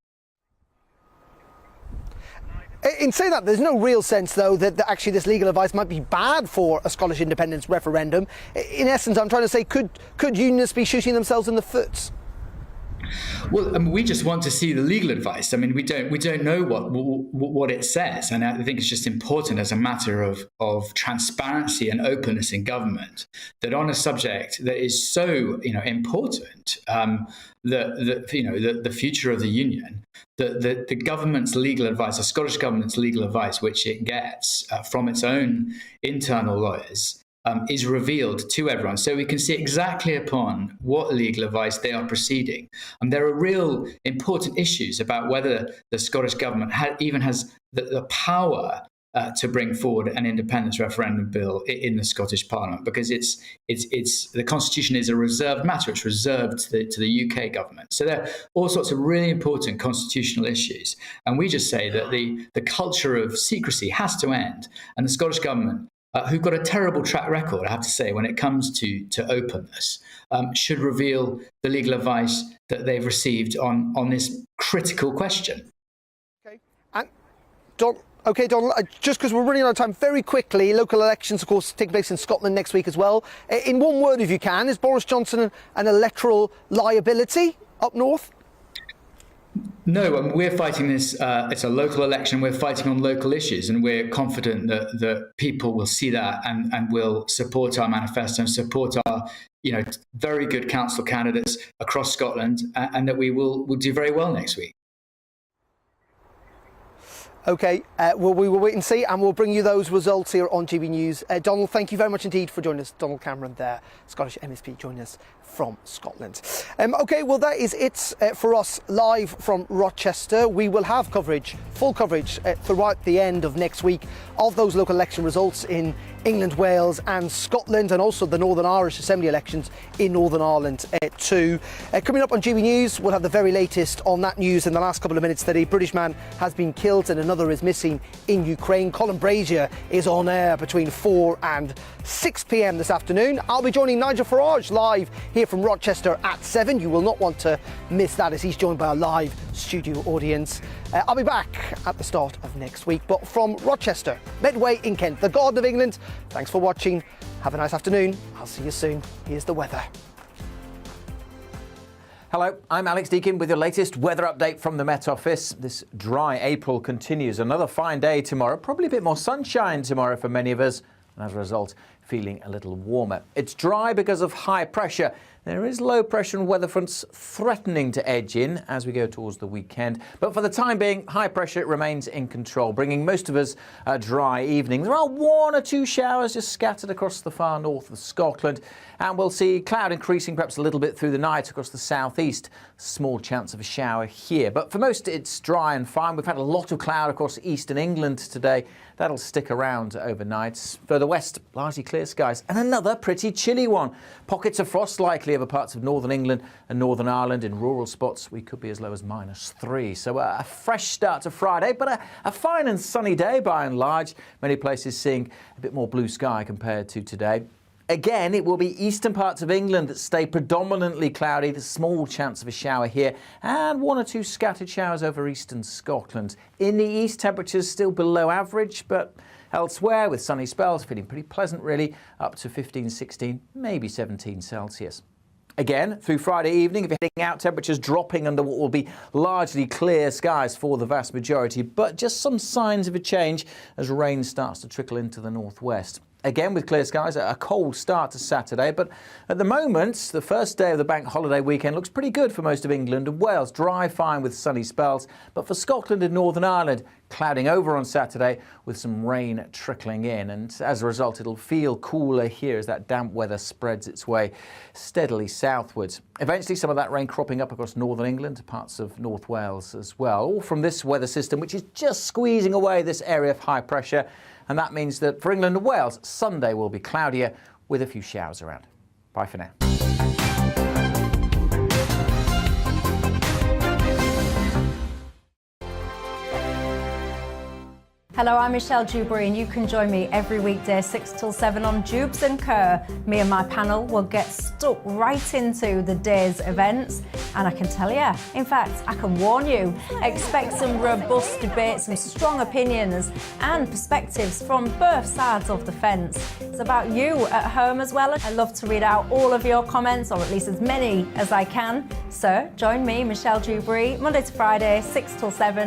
In saying that, there's no real sense, though, that actually this legal advice might be bad for a Scottish independence referendum. In essence, I'm trying to say, could unionists be shooting themselves in the foot? Well, I mean, we just want to see the legal advice. I mean, we don't know what it says, and I think it's just important as a matter of transparency and openness in government that on a subject that is so important, the future of the union, the government's legal advice, the Scottish government's legal advice, which it gets from its own internal lawyers, is revealed to everyone, so we can see exactly upon what legal advice they are proceeding. And there are real important issues about whether the Scottish government even has the power to bring forward an independence referendum bill in the Scottish Parliament, because it's the Constitution is a reserved matter. It's reserved to the UK government. So there are all sorts of really important constitutional issues, and we just say that the culture of secrecy has to end, and the Scottish government, who've got a terrible track record, I have to say, when it comes to openness, should reveal the legal advice that they've received on this critical question. Okay, and Donald, just because we're running out of time, very quickly, local elections, of course, take place in Scotland next week as well. In one word, if you can, is Boris Johnson an electoral liability up north? No, we're fighting this. It's a local election. We're fighting on local issues, and we're confident that people will see that and will support our manifesto and support our, very good council candidates across Scotland, and that we will do very well next week. OK, well, we will wait and see, and we'll bring you those results here on GB News. Donald, thank you very much indeed for joining us. Donald Cameron there, Scottish MSP, joining us from Scotland. OK, well, that is it for us live from Rochester. We will have coverage, full coverage, throughout the end of next week of those local election results in England, Wales and Scotland, and also the Northern Irish Assembly elections in Northern Ireland too. Coming up on GB News, we'll have the very latest on that news in the last couple of minutes, that a British man has been killed and another is missing in Ukraine. Colin Brazier is on air between 4 and 6 p.m. this afternoon. I'll be joining Nigel Farage live here from Rochester at 7. You will not want to miss that, as he's joined by a live studio audience. I'll be back at the start of next week, but from Rochester, Medway in Kent, the Garden of England. Thanks for watching. Have a nice afternoon. I'll see you soon. Here's the weather. Hello, I'm Alex Deakin with your latest weather update from the Met Office. This dry April continues. Another fine day tomorrow, probably a bit more sunshine tomorrow for many of us, and as a result, feeling a little warmer. It's dry because of high pressure. There is low pressure and weather fronts threatening to edge in as we go towards the weekend. But for the time being, high pressure remains in control, bringing most of us a dry evening. There are 1 or 2 showers just scattered across the far north of Scotland. And we'll see cloud increasing perhaps a little bit through the night across the southeast. Small chance of a shower here. But for most, it's dry and fine. We've had a lot of cloud across eastern England today. That'll stick around overnight. Further west, largely clear skies. And another pretty chilly one. Pockets of frost likely over parts of northern England and Northern Ireland. In rural spots, we could be as low as -3. So a fresh start to Friday, but a fine and sunny day by and large. Many places seeing a bit more blue sky compared to today. Again, it will be eastern parts of England that stay predominantly cloudy. There's a small chance of a shower here and 1 or 2 scattered showers over eastern Scotland. In the east, temperatures still below average, but elsewhere with sunny spells, feeling pretty pleasant really, up to 15, 16, maybe 17 Celsius. Again, through Friday evening, if you're heading out, temperatures dropping under what will be largely clear skies for the vast majority, but just some signs of a change as rain starts to trickle into the northwest. Again, with clear skies, a cold start to Saturday, but at the moment, the first day of the bank holiday weekend looks pretty good for most of England and Wales. Dry, fine with sunny spells, but for Scotland and Northern Ireland, clouding over on Saturday with some rain trickling in. And as a result, it'll feel cooler here as that damp weather spreads its way steadily southwards. Eventually, some of that rain cropping up across northern England, parts of North Wales as well, all from this weather system, which is just squeezing away this area of high pressure. And that means that for England and Wales, Sunday will be cloudier with a few showers around. Bye for now. Hello, I'm Michelle Dewberry and you can join me every weekday 6 till 7 on Jubes and Kerr. Me and my panel will get stuck right into the day's events and I can tell you, in fact, I can warn you, expect some robust debates, some strong opinions and perspectives from both sides of the fence. It's about you at home as well. I love to read out all of your comments, or at least as many as I can. So join me, Michelle Dewberry, Monday to Friday, 6 till 7.